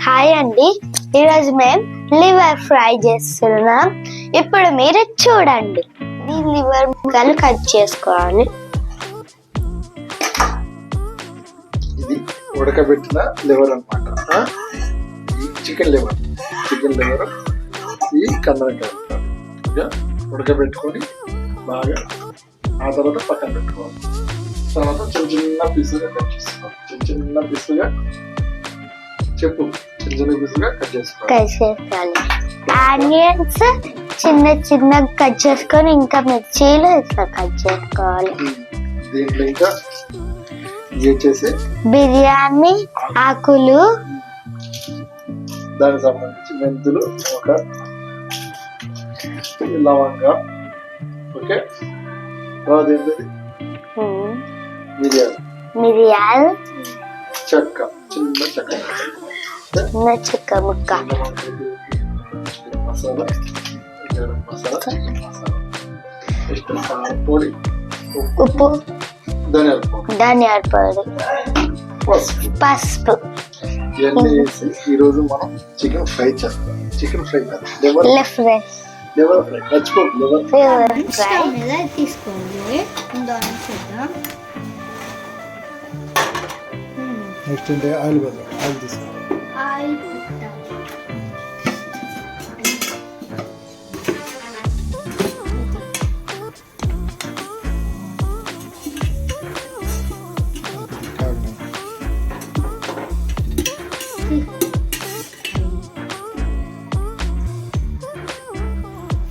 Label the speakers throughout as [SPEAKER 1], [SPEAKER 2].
[SPEAKER 1] Hi అండి, ఈరోజు మేము లివర్ ఫ్రై చేస్తున్నాం. ఇప్పుడు మీరు చూడండి. ఈ లివర్ ముక్కలు కట్ చేసుకోవాలి.
[SPEAKER 2] ఇది ఉడకబెట్టిన లివర్ అన్నమాట. చికెన్ లివర్ ఈ కందనకాయ ఉడకబెట్టుకొని బాగా ఆ తర్వాత పక్కన పెట్టుకోవాలి. తర్వాత చిన్న పీసుగా కట్ చేసుకోవాలి. చిన్న పీసుగా కట్ చేసుకోవాలి.
[SPEAKER 1] ఆనియన్స్ చిన్న కట్ చేసుకొని ఇంకా మిర్చీలు కట్ చేసుకోవాలి.
[SPEAKER 2] దీంట్లో ఇంకా చేసే
[SPEAKER 1] బిర్యానీ ఆకులు,
[SPEAKER 2] దానికి సంబంధించి మెంతులు, ఒక లవంగా, ఓకే. తర్వాత ఏంటది
[SPEAKER 1] మిరియాలు,
[SPEAKER 2] చెక్క, చిన్న చెక్క
[SPEAKER 1] ముక్క,
[SPEAKER 2] మసాలా, పొడి,
[SPEAKER 1] ఉప్పు, ధనియాల పొడి, పసుపు
[SPEAKER 2] ఇవన్నీ వేసి ఈరోజు మనం చికెన్ ఫ్రై చేస్తాం. చికెన్ ఫ్రై కాదు, లివర్ ఫ్రై. మర్చిపోకు, లివర్
[SPEAKER 1] ఫ్రై తీసుకోండి.
[SPEAKER 2] నెక్స్ట్ అంటే ఆయిల్ తీసుకోవాలి.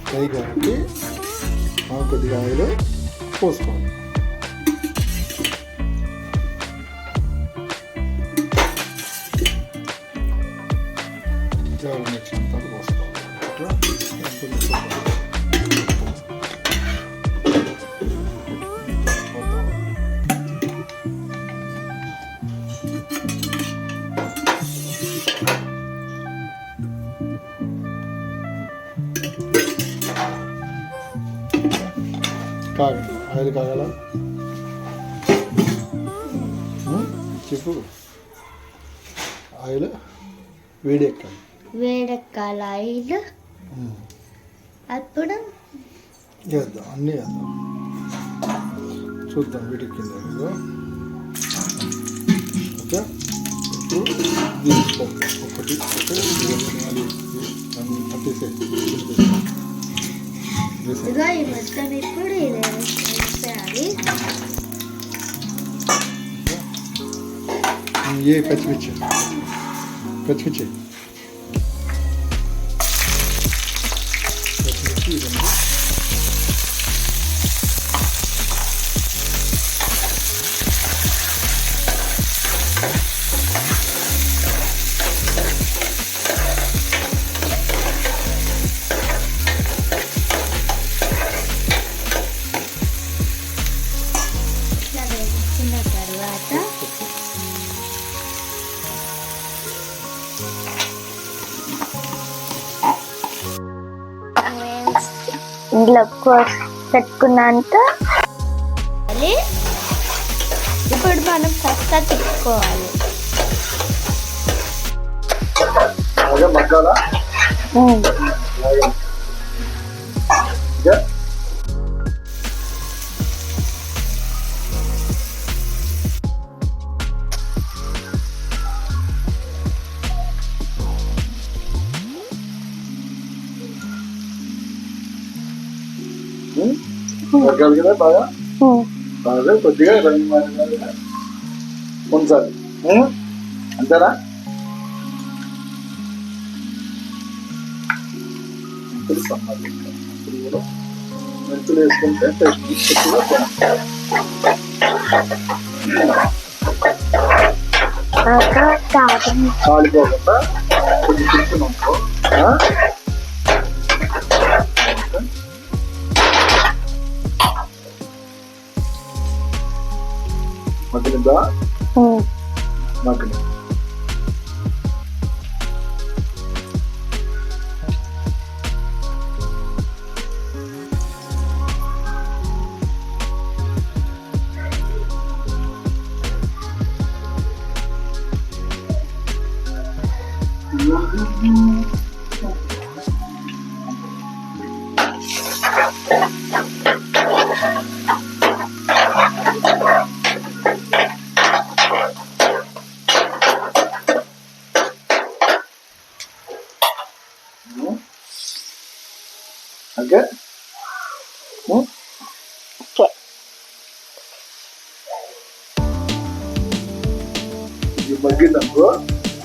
[SPEAKER 2] ఫ్రై కాబట్టి కొద్దిగా ఆయిల్ పోసుకోవాలి. నచ్చినంత పోసుకోవాలి. కాగండి, ఆయిల్ కాగల చెప్పు. ఆయిల్
[SPEAKER 1] వేడెక్కాలి ఆయిల్. అప్పుడు
[SPEAKER 2] వేద్దాం, అన్నీ వేద్దాం, చూద్దాం వేడెక్కిందా లేదో. ఓకే, ఇప్పుడు దీంట్లో ఒకటి పచ్చిమిర్చి
[SPEAKER 1] ఇంట్లో పెట్టుకున్నాక ఇప్పుడు మనం కష్టం తిప్పుకోవాలి.
[SPEAKER 2] మగ్గాలి కదా బాగా కొద్దిగా రంగు మారిన ఉంచాలి. అంతేనా? మెంతులు వేసుకుంటే కాలిపోకుండా కొంచెం తిప్పుతున్నాం. మగ్గినదా? మగ్గిన ఓకే
[SPEAKER 1] ఓకే.
[SPEAKER 2] ఇది మగ్గిందనుకో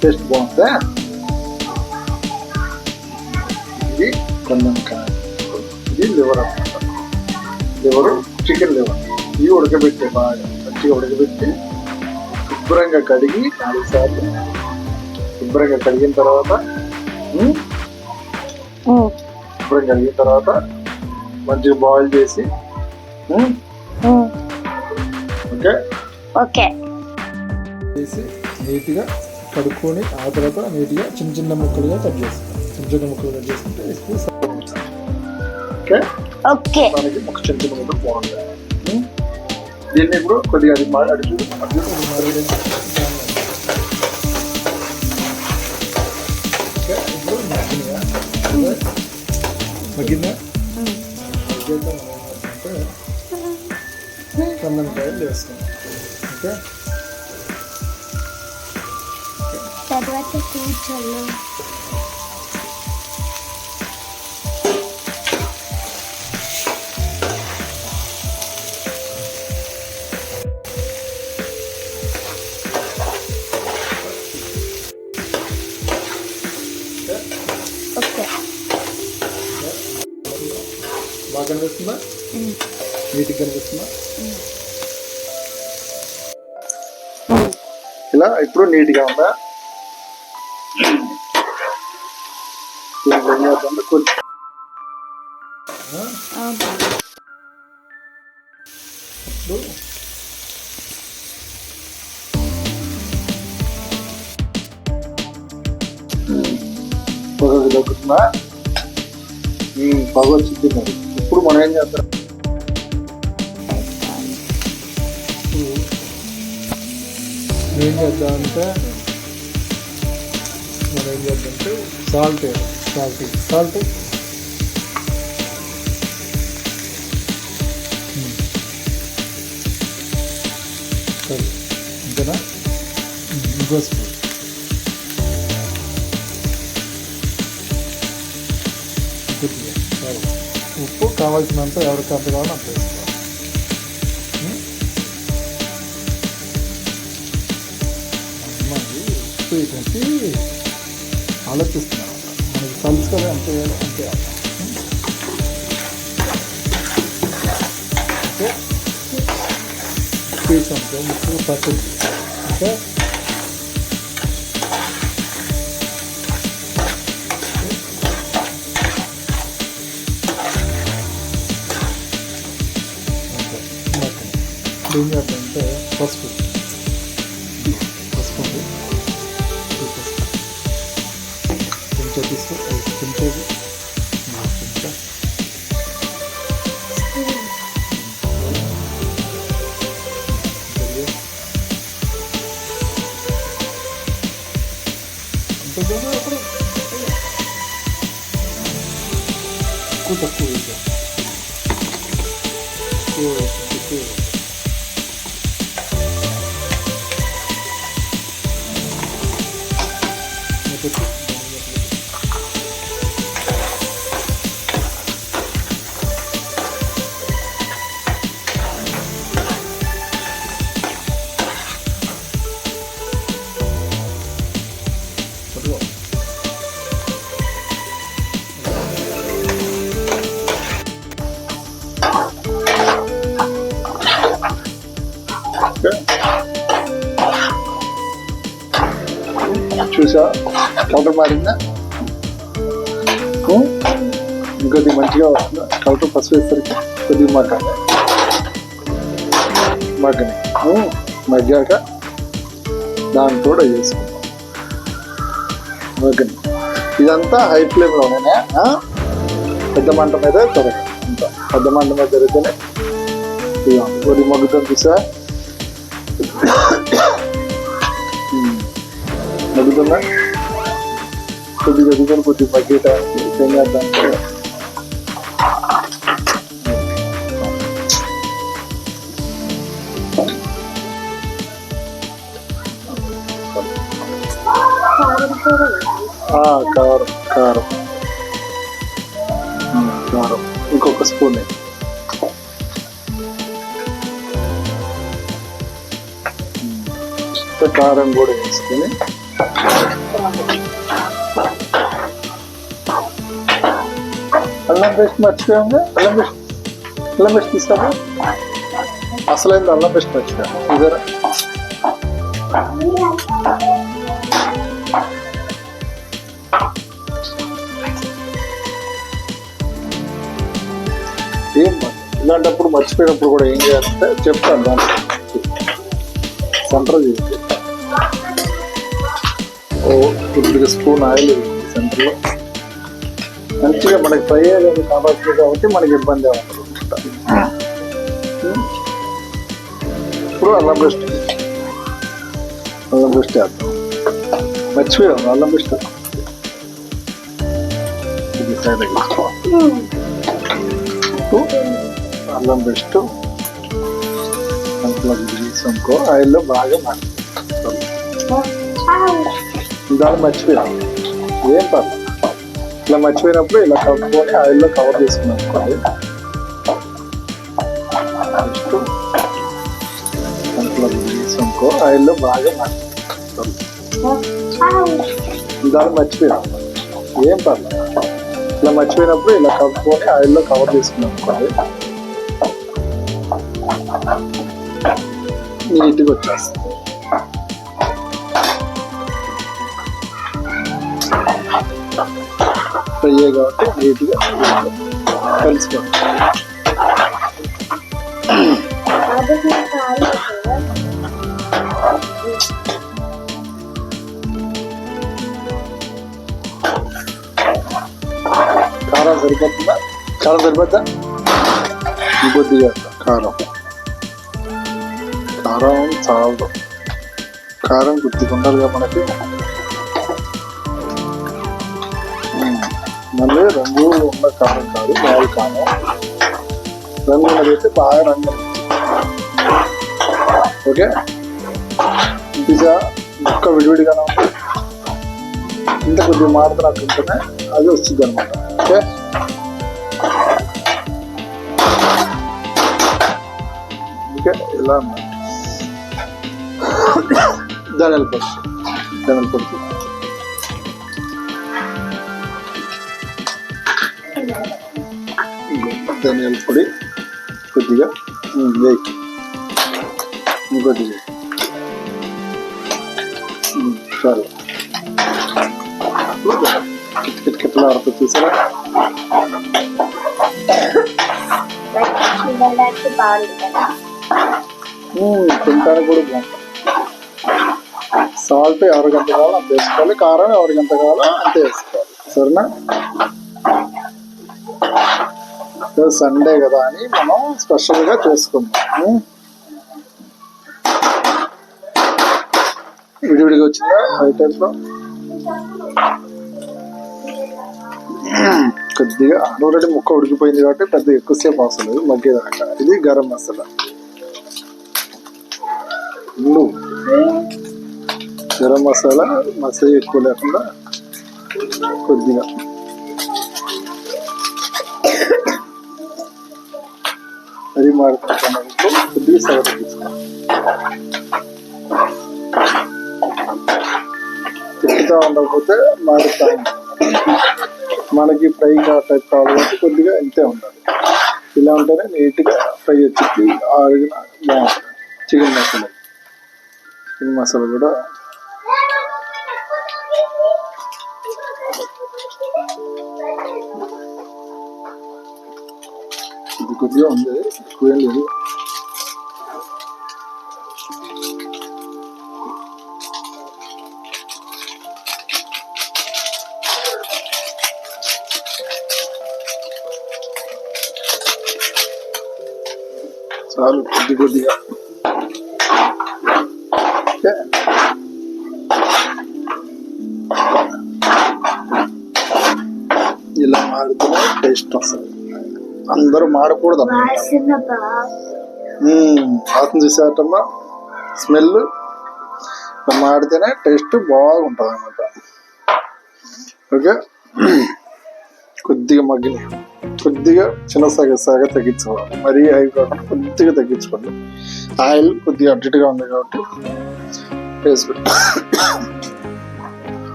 [SPEAKER 2] టేస్ట్ బాగుందా. ఇది కొండంకాయ, ఇది లివర్ అనమాట. Liver chicken liver. ఇవి ఉడకబెట్టే బాగా మంచిగా ఉడకబెట్టి శుభ్రంగా కడిగి 4 సార్లు శుభ్రంగా కడిగిన తర్వాత మంచిగా బాయిల్ చేసి ఓకే
[SPEAKER 1] ఓకే
[SPEAKER 2] చేసి నీట్గా కడుక్కొని ఆ తర్వాత నీట్గా చిన్న చిన్న ముక్కలుగా కట్ చేస్తాం. చిన్న ముక్కలు కట్ చేసుకుంటే ఓకే
[SPEAKER 1] ఓకే.
[SPEAKER 2] మనకి ఒక చిన్న చిన్న ముక్కలు బాగుంటాయి. దీన్ని ఇప్పుడు కొద్దిగా అది అడుగు ఇప్పుడు మగ్గిందా కందంకాయలు వేసుకున్నాం. ఓకే
[SPEAKER 1] తర్వాత కూర్చోను. ఓకే
[SPEAKER 2] బాగా కనిపిస్తుందా? నీట్గా కనిపిస్తుందా? ఇలా ఇప్పుడు నీట్గా ఉందా? కొంచెం పొగ దొరుకుతుందా? పొగ వచ్చింది. మరి ఇప్పుడు మనం ఏం చేస్తాం? ఏం చేద్దామంటే సాల్ట్ ఇంతనా ఇంకో స్పూన్ ఉప్పు కావాల్సినంత ఎవరికి అంత కావాలో అంత వేసుకోవాలి. ఉప్పు వేసి ఆలోచిస్తున్నాను. మనకి కలుసుకొని అంతే అంతే ఓకే తీసాం ముప్పు పచ్చడి. ఓకే ఏం చేద్దామంటే పసుపు ఉంది. చెంచా తీసుకో. చెంచాది చెంచా అప్పుడు తక్కువ వేసాం. చూసా కలర్ మారిందా? ఇంకొద్ది మంచిగా వస్తుందా? కలర్ పసుపు వేసరికి కొద్దిగా మగ్గని మగ్గాక దాంతో కూడా వేసుకుంటాం. మగ్గని ఇదంతా హై ఫ్లేమ్లోనే పెద్ద మంట మీద తొడగ. అంతా పెద్ద మంట మీద జరిగితేనే కొద్ది మగ్గుతాం. చూసా మగ్గుతుందా? కొద్దిగా దిగులు కొద్ది మగ్గేట ఏం చేద్దామంటే కారం కారం ఇంకొక స్పూన్ కారం కూడా వేసుకొని అల్లం పేస్ట్ మర్చిపోయాము. అల్లం పేస్ట్ తీస్తాము. అసలైంది అల్లం పేస్ట్ మర్చిపోయాము. ఇదరా ఏం ఇలాంటప్పుడు మర్చిపోయినప్పుడు కూడా ఏం చేయాలంటే చెప్తాను. దాన్ని సెంటర్ చేసి కొద్దిగా స్పూన్ ఆయిల్ సెంటర్లో మంచిగా మనకి ఫ్రై అయ్యేది కాబట్టి మనకి ఇబ్బంది అవుతుంది. ఇప్పుడు అల్లం పేస్ట్ వేద్దాం. మర్చిపోయాం అల్లం పేస్ట్ ఇది సైడ్ అల్లం పేస్ట్ తీసుకో ఆయిల్లో బాగా దాన్ని మర్చిపోయాం. ఏం పర్లేదు. ఇలా మర్చిపోయినప్పుడు ఇలా కలుపుకొని ఆయిల్లో కవర్ చేసుకున్నాం అనుకోండి. నెక్స్ట్ తీసుకో ఆయిల్లో బాగా దాన్ని మర్చిపోయాం. ఏం పర్లేదు. ఇలా మర్చిపోయినప్పుడు ఇలా కలుపుకొని ఆయిల్లో కవర్ చేసుకున్నాం అనుకోండి. నీట్గా వచ్చేస్తుంది. ఫ్రై కాబట్టి నీట్గా కలిసిపోతుంది. కారం సరిపోతుందా? కారం సరిపోద్దా? ఇంకొద్దిగా కారం చాలు. కారం కొద్దిగా ఉండాలిగా మనకి. మళ్ళీ రంగు ఉన్న కారం కాదు, బాగా కారం. రంగు ఉన్నదైతే బాగా రంగు. ఓకే, కొద్దిగా ముక్క విడివిడిగానే ఉంది. ఇంత కొద్దిగా మారుతున్నట్టుంటేనే అది వచ్చింది అనమాట. Okay, okay. ఇలా అన్నమాట. ధనియాల పొడి కొద్దిగా వేకి ఇంకొద్దిగా చాలు. కిట్కిట్లా ఆడుతూ చూసారా? తింటానికి కూడా బాగుంటుంది. సాల్ట్ ఎవరికి ఎంత కావాలో అంత వేసుకోవాలి. కారం ఎవరికి ఎంత కావాలో అంత వేసుకోవాలి. సరేనా? సండే కదా అని మనం స్పెషల్గా చేసుకుందాం. విడివిడిగా వచ్చిందా ఈ టైప్లో? కొద్దిగా ఆల్రెడీ ముక్క ఉడికిపోయింది కాబట్టి పెద్ద ఎక్కువసేపు అవసరం లేదు మగ్గేదాకా. ఇది గరం మసాలా. గరం మసాలా ఎక్కువ లేకుండా కొద్దిగా అది మాడుతున్నప్పుడు కొద్దిగా సగటు తీసుకోవాలి. తిప్పుతూ ఉండకపోతే మాడుతూ ఉంటుంది. మనకి ఫ్రై టైప్ కావాలి కాబట్టి కొద్దిగా ఇంతే ఉండాలి. ఇలా ఉంటేనే నీట్గా ఫ్రై వచ్చి ఆరిగిన బాగుంటుంది. చికెన్ మసాలా కూడా ఇది కొద్దిగా ఉంది, ఎక్కువ లేదు. చాలు కొద్దిగా. ఇలా మాడితేనే టేస్ట్ వస్తుంది. అందరూ మాడకూడదు అన్నమాట. వాసన చూసేటమ్మా, స్మెల్ మాడితేనే టేస్ట్ బాగుంటుంది అన్నమాట. ఓకే, కొద్దిగా మగ్గిన కొద్దిగా చిన్న సాగా తగ్గించుకోవాలి, మరీ హై కాకుండా కొద్దిగా తగ్గించుకోండి. ఆయిల్ కొద్దిగా అడ్డుగా ఉంది కాబట్టి వేసుకోండి.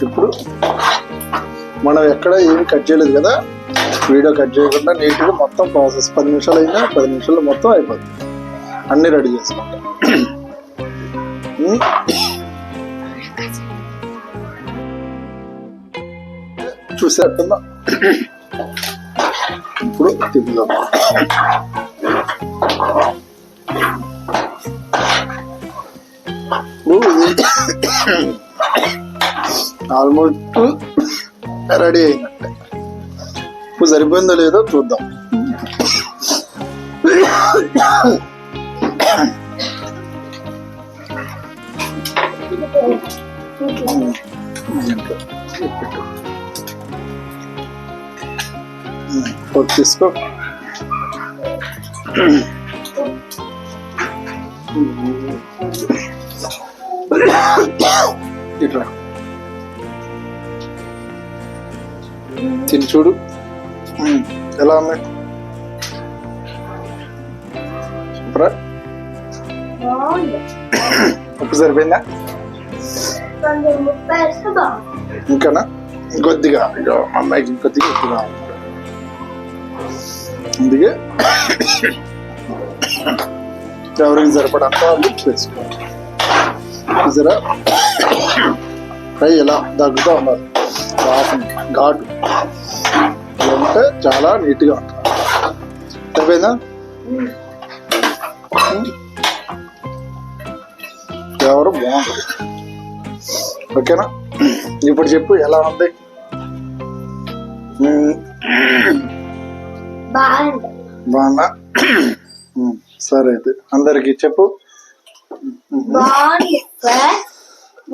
[SPEAKER 2] ఇప్పుడు మనం ఎక్కడ ఏమి కట్ చేయలేదు కదా, వీడియో కట్ చేయకుండా నీట్గా మొత్తం ప్రాసెస్ 10 నిమిషాలు అయినా 10 నిమిషాల్లో మొత్తం అయిపోతుంది. అన్నీ రెడీ చేసుకుంటాం. చూసేట్టున్నా ఇప్పుడు తిప్పుదాం. ఆల్మోస్ట్ రెడీ అయినట్టే. ఇప్పుడు సరిపోయిందో లేదో చూద్దాం. తీసుకో. ఇట్లా తిని చూడు ఎలా ఉన్నాయి. సూపరా? ఉప్పు సరిపోయిందా? ఇంకానా? కొద్దిగా ఇక మా అమ్మాయికి కొద్దిగా ఎక్కువగా ఉంది, అందుకే ఎవరికి సరిపడంత వాళ్ళు వేసుకోవాలి. జరా ఫ్రై ఎలా దగ్గుతూ ఉన్నారు, వాసన ఘాటు ఉంటే చాలా నీట్గా ఉంటుంది. సరిపోయిందా? ఎవరు బాగుంటుంది. ఓకేనా? ఇప్పుడు చెప్పు ఎలా ఉంది. బాగున్నా? సరే అయితే అందరికి చెప్పు.